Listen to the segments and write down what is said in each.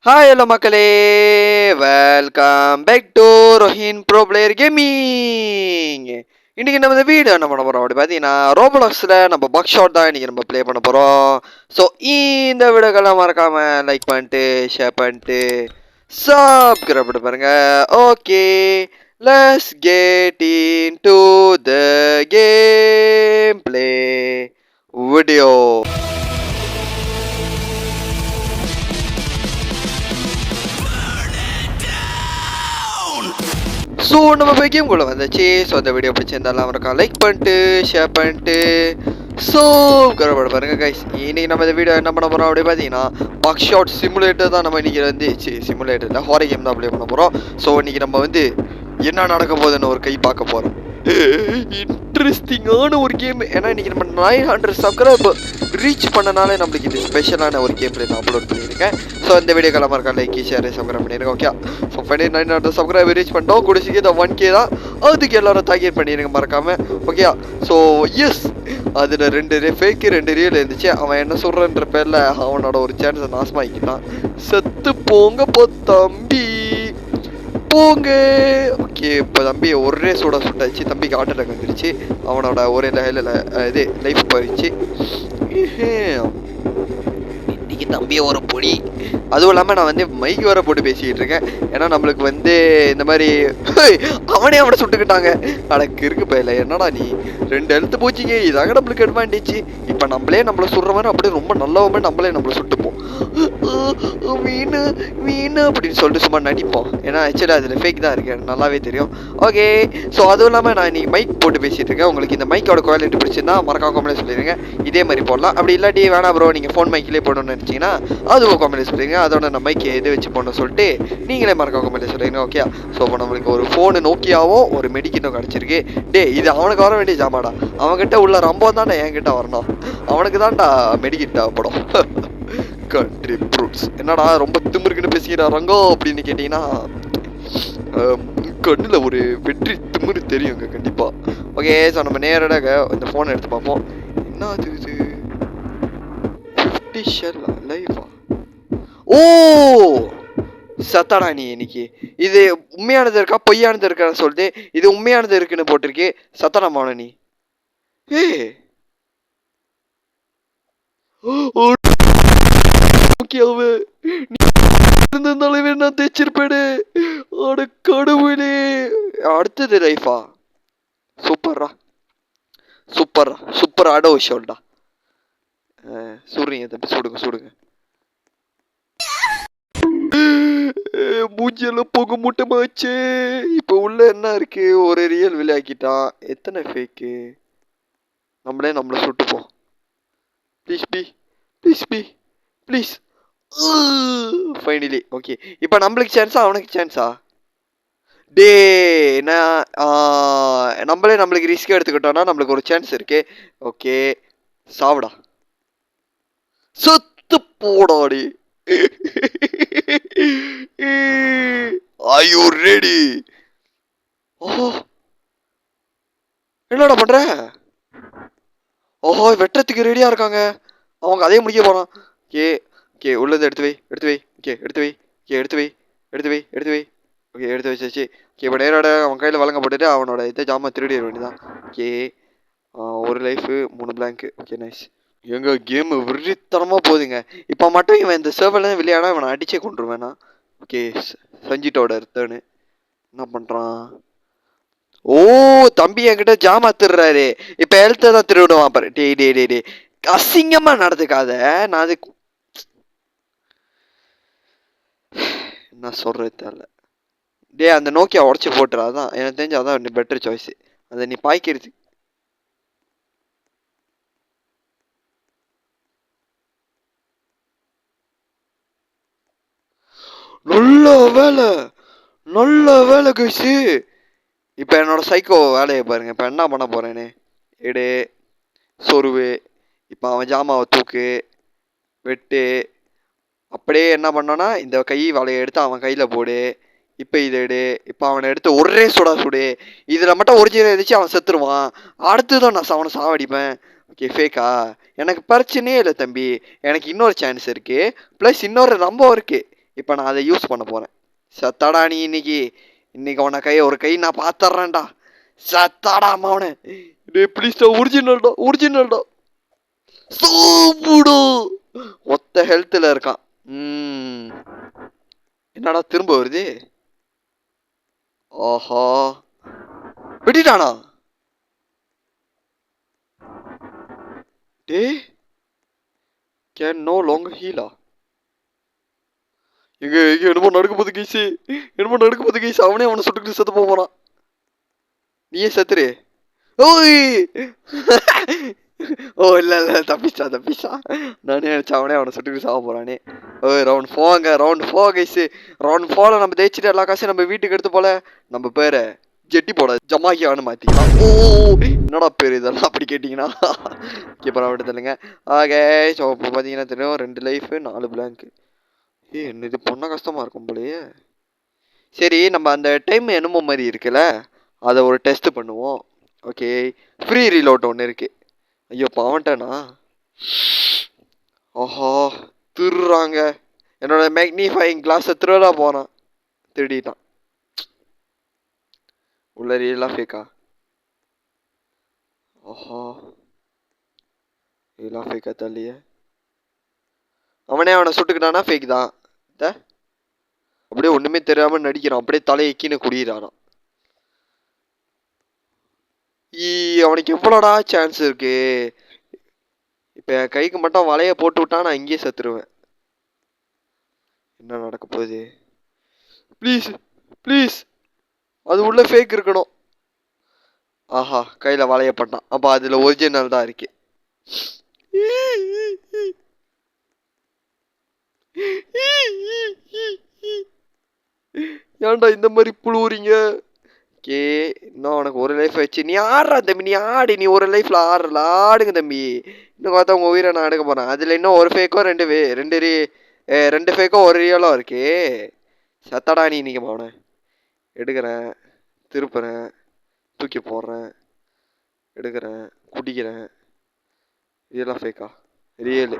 Hi hello மக்களே, welcome back to Rohin pro player gaming. இன்னைக்கு நம்ம இந்த வீடியோ என்ன பண்ண போறோம் அப்படி பார்த்தீங்கன்னா, ரோப்ளாக்ஸில் நம்ம பக் ஷாட் தான் இன்னைக்கு நம்ம ப்ளே பண்ண போகிறோம். ஸோ இந்த வீடியோக்கெல்லாம் மறக்காம லைக் பண்ணிட்டு ஷேர் பண்ணிட்டு சப்ஸ்கிரைப் பண்ணி பாருங்க. Okay, let's get in to the game play video. So நம்ம போய் கேம்குள்ளே வந்தாச்சு. ஸோ அந்த வீடியோ பிடிச்சிருந்தாலும் இருக்கா லைக் பண்ணிட்டு ஷேர் பண்ணிட்டு ஸோ கரப்பட பாருங்கள் கைஸ். இன்றைக்கி நம்ம இந்த வீடியோ என்ன பண்ண போகிறோம் அப்படி பார்த்தீங்கன்னா, பக் ஷாட் சிமுலேட்டர் தான் நம்ம இன்றைக்கி வந்து சிமுலேட்டரில் ஹாரர் கேம் தான் ப்ளே பண்ண போகிறோம். ஸோ இன்றைக்கி நம்ம வந்து என்ன நடக்க போகுதுன்னு ஒரு கை பார்க்க போகிறோம். இன்ட்ரெஸ்டிங்கான ஒரு கேம். ஏன்னா இன்றைக்கி நம்ம 900 சப்ஸ்கிரைபர் ரீச் பண்ணனாலே நம்மளுக்கு இது ஸ்பெஷலான ஒரு கேம் பிளே நான் அப்லோட் பண்ணியிருக்கேன். ஸோ இந்த வீடியோ கலமாக இருக்கா லைக் ஷேர் சப்ஸ்கிரைப் பண்ணியிருக்கேன். Okay, so finally 900 subscriber reach பண்ணிட்டோம். குடிச்சிக்கு இந்த 1K தான், அதுக்கு எல்லோரும் டார்கெட் பண்ணிடுங்க மறக்காமல். ஓகே, ஸோ எஸ், அதில் 2 ஃபேக்கு 2 ரியல் இருந்துச்சு. அவன் என்ன சொல்கிறன்ற பேரில் அவனோட ஒரு சான்ஸை நாசமாக்கிட்டான். செத்து போங்க போ தம்பி போங்க. ஓகே, இப்போ தம்பி ஒரே சூடாக சுட்டாச்சு. தம்பிக்கு ஆட்டோ அட்டாக் வந்துருச்சு. அவனோட ஒரே இது லைஃப் போயிடுச்சு. இன்னைக்கு தம்பியை ஒரு பொடி. அதுவும் இல்லாமல் நான் வந்து மைக்கு வர போட்டு பேசிக்கிட்டு இருக்கேன். ஏன்னா நம்மளுக்கு வந்து இந்த மாதிரி அவனே அவனை சுட்டுக்கிட்டாங்க. அடக்கு இருக்கு பயில. என்னடா நீ 2 எழுத்து போச்சிங்க. இதாங்க நம்மளுக்கு அட்வான்டேஜ். இப்போ நம்மளே நம்மளை சுடுற மாதிரி அப்படியே ரொம்ப நல்லவமே நம்மளே நம்மளை சுட்டுப்போம். வீணு வீணு அப்படின்னு சொல்லிட்டு சும்மா நடிப்போம். ஏன்னா ஆக்சுவலி அதில் ஃபேக் தான் இருக்கு, எனக்கு நல்லாவே தெரியும். ஓகே, ஸோ அதுவும் இல்லாமல் நான் இன்னைக்கு மைக் போட்டு பேசிகிட்டு இருக்கேன். உங்களுக்கு இந்த மைக்கோட குவாலிட்டி பிடிச்சிருந்தா மறக்காம கமெண்ட்ல சொல்லிடுங்க. இதே மாதிரி போடலாம். அப்படி இல்லாட்டி வேணா ப்ரோ நீங்கள் ஃபோன் மைக்கிலே போடணும்னு நினச்சிங்கன்னா அதுவும் கமெண்ட்ல சொல்லிடுங்க. அதோட நான் மைக் எது வச்சு போடணும்னு சொல்லிட்டு நீங்களே மறக்காம கமெண்ட்ல சொல்லிடுங்க. ஓகே, ஸோ இப்போ நம்மளுக்கு ஒரு ஃபோனு நோக்கியாவும் ஒரு மெடிக்கிட்டும் கிடச்சிருக்கு. டே, இது அவனுக்கு வர வேண்டிய ஜாமாடா. அவன்கிட்ட உள்ள ரம்பம் தான்டா என்கிட்ட வரணும். அவனுக்கு தான்டா மெடிக்கிட் தேவைப்படும். Country fruits. என்னடா ரொம்ப திமிருக்குன்னு பேசிக்கிறா ரங்கோ அப்படின்னு கேட்டிங்கன்னா, கண்ணில் ஒரு வெற்றி திமிரு தெரியுங்க கண்டிப்பாக. ஓகே, ஸோ நம்ம நேரடாக இந்த ஃபோனை எடுத்து பார்ப்போம். என்ன அது இது 50 ஷெல் லைவா? ஓ சத்தாடா நீ இன்னைக்கு. இது உண்மையானது இருக்கா பொய்யானது இருக்கான்னு சொல்லிட்டு இது உண்மையானது இருக்குன்னு போட்டிருக்கு. சத்தாடமான நீ. ஏ இருந்தாலே நான் தேய்ச்சிருப்பேனே. அட கடவுளே. அடுத்தது லைஃபா? சூப்பர்ரா சூப்பர்ரா சூப்பர் ஆட விஷயம்டா. சுடுறீங்க தம்பி, சுடுங்க சுடுங்க. மூஞ்சியெல்லாம் புகை மூட்டமாச்சு. இப்போ உள்ள என்ன இருக்கு? ஒரு ரியல் விளையாக்கிட்டான். எத்தனை ஃபேக்கு? நம்மளே நம்மளை சுட்டுப்போம். Please be please be please. Finally okay. இப்போ நம்மளுக்கு சான்ஸா அவனுக்கு சான்ஸா? டே, நான் நம்மளே நம்மளுக்கு ரிஸ்க் எடுத்துக்கிட்டோம்னா நம்மளுக்கு ஒரு சான்ஸ் இருக்கு. ஓகே, சாவுடா. சுத்து போடாடி. Are you ready? ஓஹோ, என்னடா பண்ற? ஓஹோ, வெட்டுறதுக்கு ரெடியா இருக்காங்க. அவங்க அதே முடிக்க போறான். ஓகே ஓகே, உள்ளது எடுத்து வை எடுத்து வை. ஓகே எடுத்து வை. ஓகே எடுத்து வை எடுத்து வை எடுத்து வை. ஓகே எடுத்து வச்சாச்சு. ஓகே, இப்போ நேரோட அவன் கையில் வழங்க போட்டுட்டு அவனோட இதை ஜாமான் திருடிட வேண்டியதான். ஓகே, ஒரு லைஃபு 3 பிளாங்க்கு. Okay nice. எங்க கேம் விரித்தனமாக போகுதுங்க. இப்போ மட்டும் இவன் இந்த சர்வர்லேருந்து விளையாட இவனை அடிச்சே கொண்டுருவேண்ணா. ஓகே, சஞ்சிட்டோட இருத்தேன்னு என்ன பண்ணுறான்? ஓ, தம்பி என்கிட்ட ஜாமா திருறாரு. இப்போ எழுத்த தான் திருவிடுவான் பாரு. டே டே டே டே அசிங்கமாக நடந்துக்காத. நான் அது என்ன சொல்கிறது தெரியல. டே, அந்த நோக்கியா உடச்சி போட்டுரு. அதான் எனக்கு தெரிஞ்சு அதான் பெட்டர் சாய்ஸு. அதை நீ பாய்க்கிறது. நல்ல வேலை நல்ல வேலை கைஸு. இப்போ என்னோட சைக்கோ வேலையை பாருங்க. இப்போ என்ன பண்ண போகிறேன்னு எடு சொருவு. இப்போ அவன் ஜாமாவை தூக்கு வெட்டு. அப்படியே என்ன பண்ணோன்னா இந்த கை வலையை எடுத்து அவன் கையில் போடு. இப்போ இதை எடு. இப்போ அவனை எடுத்து ஒரே சுடா சுடு. இதில் மட்டும் ஒரிஜினல் இருந்துச்சு அவன் செத்துருவான். அடுத்ததான் நான் அவனை சாவடிப்பேன். ஓகே, ஃபேக்கா? எனக்கு பிரச்சனையே இல்லை தம்பி. எனக்கு இன்னொரு சான்ஸ் இருக்குது. ப்ளஸ் இன்னொரு நம்பம் இருக்குது. இப்போ நான் அதை யூஸ் பண்ண போகிறேன். சத்தாடா நீ இன்னைக்கு உன ஒரு கை நான் பார்த்துட்றேன்டா. சத்தாடா அவனை. டே ப்ளீஸ்டா, ஒரிஜினல்டா சூப்புடு. ஒத்த ஹெல்த்தில் இருக்கான். என்னடா திரும்ப வருது? ஆஹா, வெட்டிட்டானா? டே கேன் நோ லாங்கர் ஹீலா. எங்க என்னமோ நடக்க போது கைஸ். அவனே அவனை சுட்டுக்கிட்டு செத்து போறான். நீயே செத்துரு. ஓய் ஓ இல்ல தப்பிச்சா. நானே நினைச்சா அவனே அவனை சுட்டுக்கிட்டு சாக போறானே. ஓய் ரவுண்ட் 4 கைஸ். ரவுண்ட் 4 நம்ம ஜெயிச்சுட்டு எல்லா காசையும் நம்ம வீட்டுக்கு எடுத்து போல நம்ம பேரை ஜெட்டி போட ஜமாக்கியான்னு மாத்திக்கலாம். ஓ என்னடா பேர் இதெல்லாம் அப்படி கேட்டிங்கன்னா கீப்பராக விட்டு தெரியலங்க. ஆகே ஸோ இப்போ பார்த்தீங்கன்னா தெரியும் 2 லைஃப் 4 பிளாங்க். என்ன இது பொண்ணா கஷ்டமா இருக்கும் போலயே. சரி நம்ம அந்த டைம் என்னமோ மாதிரி இருக்குல்ல, அதை ஒரு டெஸ்ட் பண்ணுவோம். ஓகே, ஃப்ரீ ரீலோட் ஒன்று இருக்கு. ஐயோ பாவன்ட்டானா? ஓஹோ திருறாங்க. என்னோட மேக்னிஃபைங் கிளாஸை திருடா போனான். திருடிட்டான். உள்ள ரியலாக ஃபேக்கா? ஓஹோ ரியலாக ஃபேக்கா தள்ளிய. அவனே அவனை சுட்டுக்கிட்டானா ஃபேக் தான். அப்படியே ஒன்றுமே தெரியாமல் நடிக்கிறான். அப்படியே தலையக்கின்னு குடிக்கிறானான். அவனுக்கு எவ்வளோடா சான்ஸ் இருக்கு? இப்போ என் கைக்கு மட்டும் வலைய போட்டு விட்டா நான் இங்கேயே செத்துருவேன். என்ன நடக்க போகுது? ப்ளீஸ் அது உள்ள ஃபேக் இருக்கணும். ஆஹா கையில் வலைய பண்ணான். அப்போ அதில் ஒரிஜினல் தான் இருக்கு. ஏன்டா இந்த மாதிரி புழுவுறீங்க? கே இன்னும் உனக்கு ஒரு லைஃப் வச்சு நீ ஆடுறா தம்பி. நீ ஆடு. நீ ஒரு லைஃப்ல ஆடுங்க தம்பி. இன்னும் பார்த்தா உங்க உயிரை நான் எடுக்க போறேன். அதுல இன்னும் ஒரு ஃபேக்கோ ரெண்டு ஃபேக்கோ ஒரு ரியலோ இருக்கு. சத்தடா நீ இன்னைக்கு போன எடுக்கிறேன், திருப்புறேன், தூக்கி போடுறேன், எடுக்கிறேன், குடிக்கிறேன். ரியலா ஃபேக்கா? Real.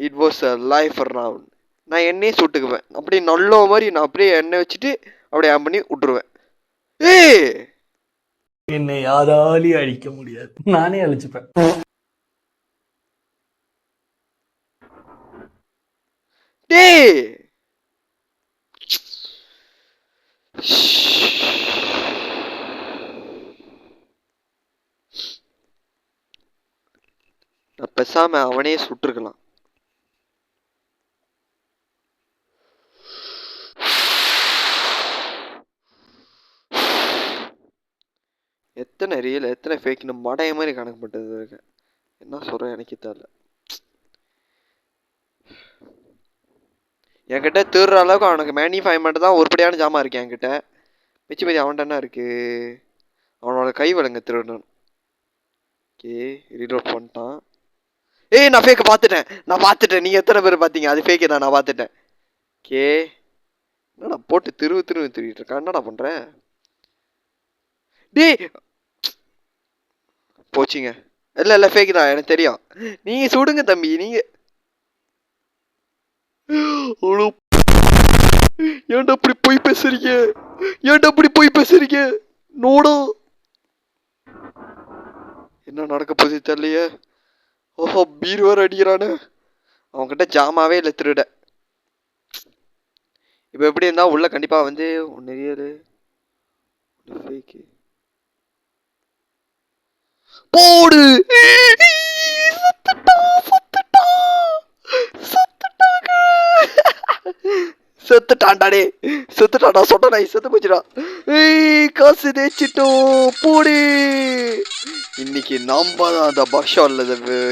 It was a life round. நான் எண்ணெயே சுட்டுக்குவேன். அப்படியே நல்ல மாதிரி நான் அப்படியே எண்ணெய் வச்சுட்டு அப்படியே ஆன் பண்ணி விட்டுருவேன். என்னை யாராலையும் அழிக்க முடியாது. நானே அழிச்சுப்பேன். நான் பேசாம அவனே சுட்டுருக்கலாம். எத்தனை ரியல் எத்தனை ஃபேக்னு மடைய மாதிரி கணக்கு பட்டது இருக்கு. என்ன சொல்கிறேன் எனக்கு தெரியல. என்கிட்ட திருற அளவுக்கு அவனுக்கு மேனிஃபைமெண்ட் தான் ஒருபடியான ஜாமான் இருக்கு என்கிட்ட. மிச்சி மீதி அவன்கிட்ட என்ன இருக்கு? அவனோட கை வழங்க திருடணும். ஓகே ரீலோட் பண்ணிட்டான். நான் ஃபேக்கை பார்த்துட்டேன். நீங்கள் எத்தனை பேர் பார்த்தீங்க? அது ஃபேக்கு தான், நான் பார்த்துட்டேன். ஓகே என்னடா போட்டு திருவிட்டு இருக்கா? என்னடா பண்ணுறேன்? போச்சுங்க. இல்லை ஃபேக் தான் எனக்கு தெரியும். நீங்க சுடுங்க தம்பி. நீங்க ஏன்டா அப்படி போய் பேசுறீங்க? நோடா என்ன நடக்க போகுது தெரியலையே. ஓஹோ பீர் வேற அடிக்கிறானு. அவன்கிட்ட ஜாமாவே இல்லை திருட. இப்போ எப்படி இருந்தா உள்ள கண்டிப்பா வந்து ஒன்னு ரியலு ஒன்னு ஃபேக்கு. போடு. செத்துட்டான்டா சொட்டா செத்து போச்சுடா. காசு தேய்ச்சிட்டோம் போடு. இன்னைக்கு நாம தான் அந்த பாஷால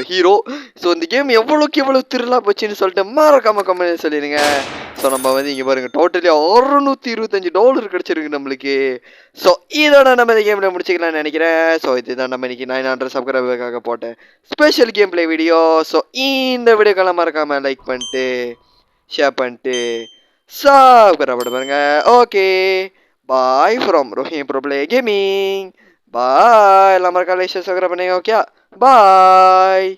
ஹீரோ. ஸோ இந்த கேம் எவ்வளோ திருளா போச்சுன்னு சொல்லிட்டு மறக்காம கமெண்ட் சொல்லிடுங்க. ஸோ நம்ம வந்து இங்கே பாருங்க டோட்டலி $625 கிடைச்சிருக்கு நம்மளுக்கு. ஸோ இதோட நம்ம இந்த கேமில் முடிச்சுக்கலாம்னு நினைக்கிறேன். ஸோ இதுதான் நம்ம இன்னைக்கு 900 சப்ஸ்கிரைபருக்காக போட்டேன் special game play video. So இந்த வீடியோக்கெல்லாம் மறக்காம லைக் பண்ணிட்டு ஷேர் பண்ணிட்டு சப்ஸ்கிரைப் பாருங்க. Okay bye from Rohim bro play gaming. Bye. எல்லாம் மறக்காம லைக் சப்ஸ்கிரைப் பண்ணுங்க. ஓகே பாய்.